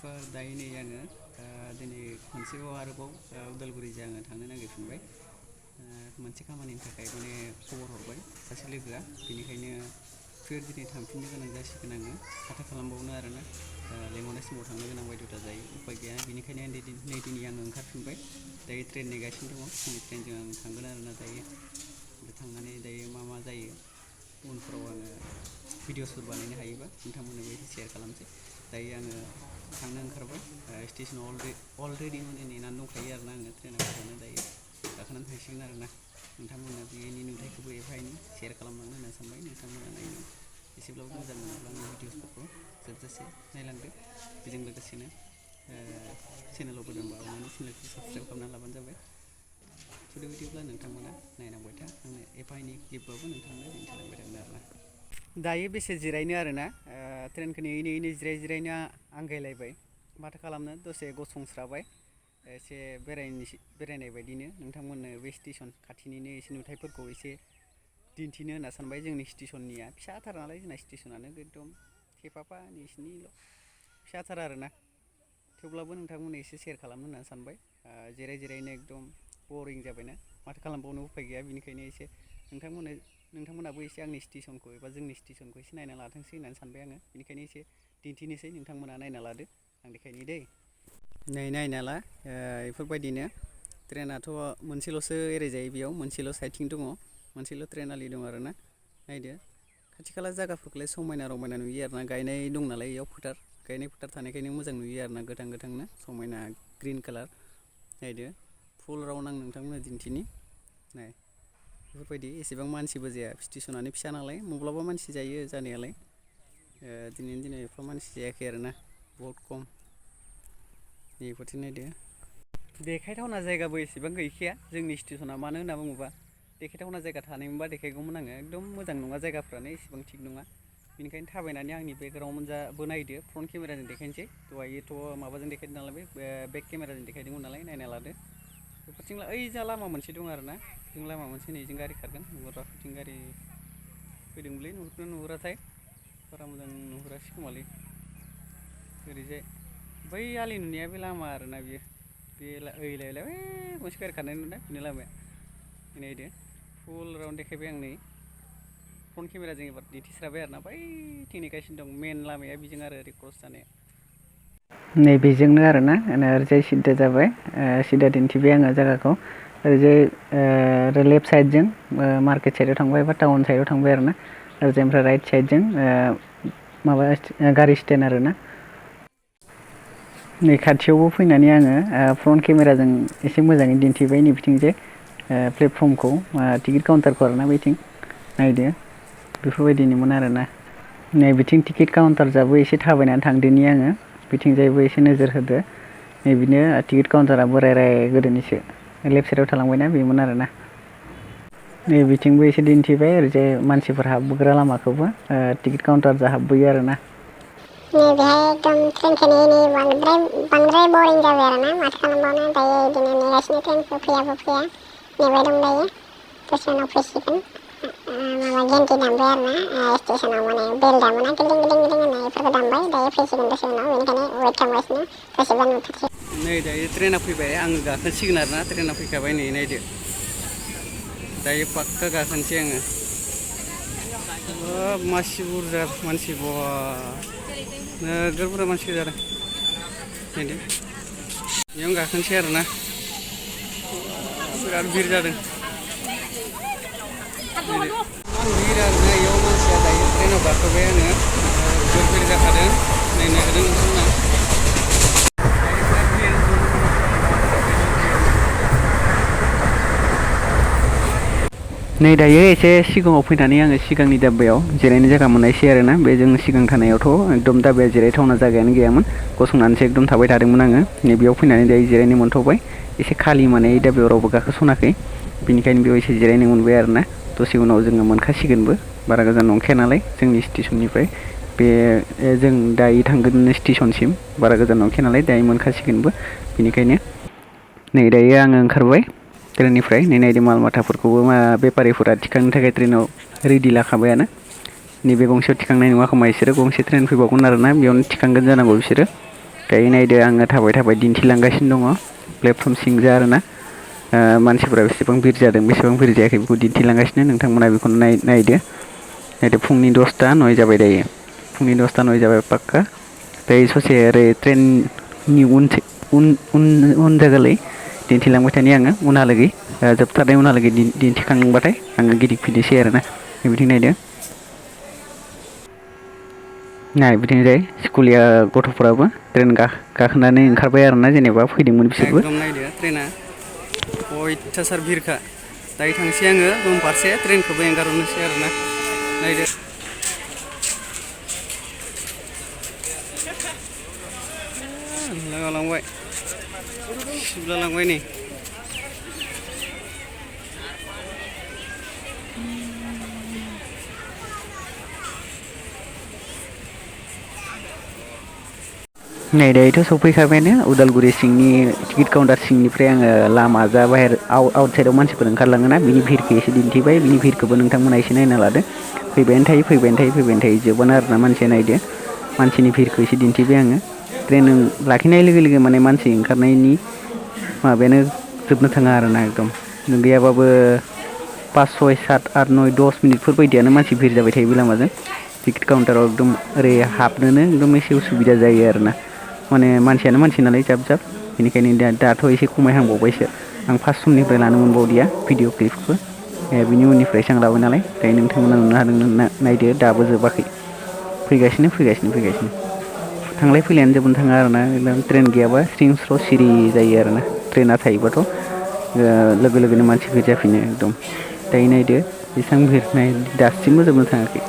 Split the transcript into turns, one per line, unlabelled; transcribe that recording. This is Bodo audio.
दायो नै आङो दिनै खनसेबाव आरोबाव उदालगुरिजों आङो थांनो नागिरफिनबाय मोनसे खामानिनि थाखाय माने खबर हरबाय सासे लोगोआ बेनिखायनो फिर दिनै थांफिननो गोनां जासिगोन आङो माथो खालामबावनो आरोना लेंहरनाय समाव थांनो गोनां बायद'था जायो उफाय गैया बेनिखायनो नै दिनै आङो ओंखारफिनबाय दायो ट्रेन नेगासिनो दङ फुंनि ट्रेनजों आं थांगोन आरोना दायो थांनानै दायो मा जायो उनफोराव आङो भिडिअसफोर बानायनो हायोबा नोंथांमोननोबो एसे शेयार खालामसै दायो आङो थांनो ओंखारबाय स्टेसनाव अलरेडि माने नेनानै दंखायो आरोना आङो ट्रेना फैबानो दायो गाखोनानै थांसिगोन आरोना नोंथांमोननो बेनि नुथायखौबो एफा एनै शेयार खालामलांनो होनना सानबाय नोंथांमोना नायनो एसेब्लाबो मोजां मोनोब्ला आंनि भिडिअसफोरखौ जोबजासे नायलांदो बेजों लोगोसेनो चेनेलाव गोदानबा अननानै चेनेलखौ साबसक्राइब खालामना लाबानो जाबाय जुदि बिदिब्ला नोंथांमोना नायनांबाय था आंनो एफा एनै गिफ्टबाबो नोंथांनो दिन्थिलांबाय थागोन आरोना दायो बेसे जिरायनो आरोना ट्रेनखौ नेयै जिरायनो आंगायलायबाय माथो खालामनो दसे गसंस्राबाय एसे बेरायनाय बायदिनो नोंथांमोननो बे स्टेसन खाथिनिनो एसे नुथायफोरखौ एसे दिन्थिनो होनना सानबाय जोंनि स्टेसननिया फिसाथार नालाय जोंना स्टेसनानो एकदम थेफाफा नोंसिनिल' फिसाथार आरोना थेवब्लाबो नोंथांमोननो एसे शेयार खालामनो होनना सानबाय जिरायनो एकदम बरिं जाबायना माथो खालामबावनो उफाय गैया बेनिखायनो एसे नोंथांमोनाबो एसे आंनि स्टेसनखौ एबा जोंनि स्टेसनखौ एसे नायना लाथोंसै होननानै सानबाय आङो बेनिखायनो एसे दिन्थिनोसै नोंथांमोना नायना लादो आं देखायनि दै नायना ला बेफोरबायदिनो ट्रेनाथ' मोनसेल'सो एरायजायो बेयाव मोनसेल' साइथिं दङ मोनसेल' ट्रेन आलि दं आरोना नायदो खाथि खाला जायगाफोरखौलाय समायना रमायना नुयो आरोना गायनाय दं नालाय बेयाव गायनाय फोथार थानायखायनो मोजां नुयो आरोना गोथांनो समायना ग्रिन कालार नायदो फुल राउन्ड आं नोंथांमोननो दिन्थिनि नाय बेफोरबायदि एसेबां मानसिबो जाया स्टेसनानो फिसा नालाय माब्लाबा मानसि जायो जानायालाय दिनैनि दिनाव एफा मानसि जायाखै आरोना बहुद खम बेफोरथिं नायदो देखायथावना जायगाबो एसेबां गैखाया जोंनि स्टेसना मानो होनना बुङोबा देखायथावना जायगा थानायमोनबा देखायगौमोन आङो एकदम मोजां नङा जायगाफ्रानो एसेबां थिग नङा बेनिखायनो थाबायनानै आंनि बेकग्राउन्डजाबो नायदो फ्रन्ट केमेराजों देखायनोसै दहायोथ' माबाजों देखायदों नालाय बे बेक केमेराजों देखायदोंमोन नालाय नायना लादो बेफोरथिं ओइजा लामा मोनसे दं आरोना जों लामा मोनसे नैजों गारि खारगोन नुहुराखैथिं गारि फैदोंमोनलै नुहुराथाय बारा मोजां नुहुरासै खोमालै ओरैजाय बै आलि नुनाया बे लामा आरोना बियो बे ओइलाय गंसे गारि खारनाय नुदों बेनो लामाया नायदो फुल राउन्ड देखायबाय आं नै फ्रन्ट केमेराजों एबार दिन्थिस्राबाय आरोना बैथिं नेगासिनो दं मेन लामाया बेजों आरो ओरै क्रस जानाया नै बेजोंनो आरोना ओरैजाय सिद्दा जाबाय सिद्दा दिन्थिबाय आङो जायगाखौ ओरैजाय लेफ्ट साइडजों मार्केट साइडआव थांबाय एबा टाउन साइडआव थांबाय आरोना ओरैजाय ओमफ्राय राइट साइडजों माबा गारि स्टेन्ड आरोना नै खाथियावबो फैनानै आङो फ्रन्ट केमेराजों एसे मोजाङै दिन्थिबाय नैबिथिंजाय प्लेटफर्मखौ टिकेट काउन्टारखौ आरोना बैथिं नायदो बेफोरबायदिनोमोन आरोना नै बिथिं टिकेट काउन्टार जाबो एसे थाबायनानै थांदोनि आङो बिथिंजायबो एसे नोजोर होदो नैबिनो टिकेट काउन्टारा बोराय गोदोनिसो लेफ्ट साइडआव थालांबायना बेमोन आरोना नै बिथिंबो एसे दिन्थिबाय ओरैजाय मानसिफोर हाबबोग्रा लामाखौबो टिकेट काउन्टार जा हाबबोयो आरोना नै बेहाय एकदम ट्रेनखौ नेयै बांद्राय बरिं जाबाय आरोना माथो खालामबावनो दायो बिदिनो नेगासिनो ट्रेनखौ फैयाबो फैया नेबाय दं दायो दसे उनाव फैसिगोन माबा गेन्टि दामबाय आरोना स्टेसनाव माने बेल दामोना गिदिं होननाय बेफोरखौ दामबाय दायो फैसिगोन दसे उनाव बेनिखायनो वेट खालामगासिनो दसेबा नुथारसै नै दायो ट्रेना फैबाय आङो गाखोसिगोन आरोना ट्रेना फैखाबाय नै नायदो दायो पाक्का गाखोनोसै आङो मासि बुरजा मानसि बहा नोगोर बुरजा मानसि जादों नायदो बेयावनो गाखोनोसै आरोना बिराद भिर जादों भिर आरोना बेयाव मानसिया दायो ट्रेनाव गाखोबाय आङो जोबोर भिर जाखादों नायनो नागिरदों नोंथांमोना नै दायो एसे सिगाङाव फैनानै आङो सिगांनि दाब्बायाव जिरायनो जायगा मोननायसै आरोना बे जों सिगां थानायावथ' एकदम दाब्बाया जिरायथावना जायगायानो गैयामोन गसंनानैसो एकदम थाबाय थादोंमोन आङो नैबेयाव फैनानै दायो जिरायनो मोनथ'बाय एसे खालि माने दाब्बायाव रावबो गाखोसनाखै बेनिखायनो बेयाव एसे जिरायनो मोनबाय आरोना दसे उनाव जोङो मोनखासिगोनबो बारा गोजान नंखाया नालाय जोंनि स्टेसननिफ्राय बे जों दायो थांगोन स्टेसनसिम बारा गोजान नंखाया नालाय दायो मोनखासिगोनबो बेनिखायनो नै दायो आङो ओंखारबाय ट्रेननिफ्राय नै नायदो माल माथाफोरखौबो बेफारिफोरा थिखांनो थाखाय ट्रेनाव रेडि लाखाबायानो नैबे गंसेयाव थिखांनाय नङा खोमा बिसोरो गंसे ट्रेन फैबावगोन आरोना बेयावनो थिखांगोन जानांगौ बिसोरो दायो नायदो आङो थाबाय थाबाय दिन्थिलांगासिनो दङ प्लेटफर्म सिंजा आरोना मानसिफोरा बेसेबां भिर जादों बेसेबां भिर जायाखै बेखौ दिन्थिलांगासिनो नोंथांमोना बेखौनो नायदो फुंनि 10ता 9 जाबाय दायो फुंनि 10ता 9 जाबाय पाक्का दायो ससे ओरै ट्रेननि उन जायगालै दिन्थिलांबाय थानि आङो उनहालागै जोबथारनाय उनहालागै दिन्थिखांबाथाय आङो गिदिंफिननोसै आरोना बिथिं नायदो नाय बिथिंजाय स्कुलिया गथ'फोराबो ट्रेन गाखोनानै ओंखारबाय आरोना जेनेबा फैदोंमोन बिसोरबो एकदम नायदो ट्रेना अयथासार भिरखा दायो थांसै आङो रुम फारसे ट्रेनखौबो एंगारहरनोसै आरोना नायदो लांबाय सिबला लांबाय नै नै दायोथ' सफैखाबायानो उदालगुरि सिंनि टिकेट काउन्टार सिंनिफ्राय आङो लामा जा बाहेर आउटसाइडआव मानसिफोर ओंखारलाङोना बिनि भिरखौ एसे दिन्थिबाय बिनि भिरखौबो नोंथांमोना एसे नायना लादो फैबायानो थायो जोबानो आरोना मानसिया नायदो मानसिनि भिरखौ एसे दिन्थिबाय आङो ट्रेन लाखिनाय लोगो लोगो माने मानसि ओंखारनायनि माबायानो जोबनो थाङा आरोना एकदम गैयाबाबो 5 6 7 8 9 10 मिनिटफोर बायदियानो मानसि भिर जाबाय थायो बे लामाजों टिकेट काउन्टाराव एकदम ओरै हाबनोनो एकदम एसे उसुबिदा जायो आरोना माने मानसियानो मानसि नालाय जाब जाब बेनिखायनो दाथ' एसे खमायहांबावबायसो आं फार्स्ट समनिफ्राय लानो मोनबावदिया भिडिअ क्लिपखौ बिनि उननिफ्रायसो आं लाबाय नालाय दायो नोंथांमोना नुनो हादों नायदो दाबो जोबाखै फैगासिनो थांलाय फैलायानो जोबनो थाङा आरोना एकदम ट्रेन गैयाबा स्रिं स्र' सिरि जायो आरोना ट्रेना थायोबाथ' लोगो लोगोनो मानसि भिर जाफिनो एकदम दायो नायदो बेसेबां भिर दासिमबो जोबनो थाङाखै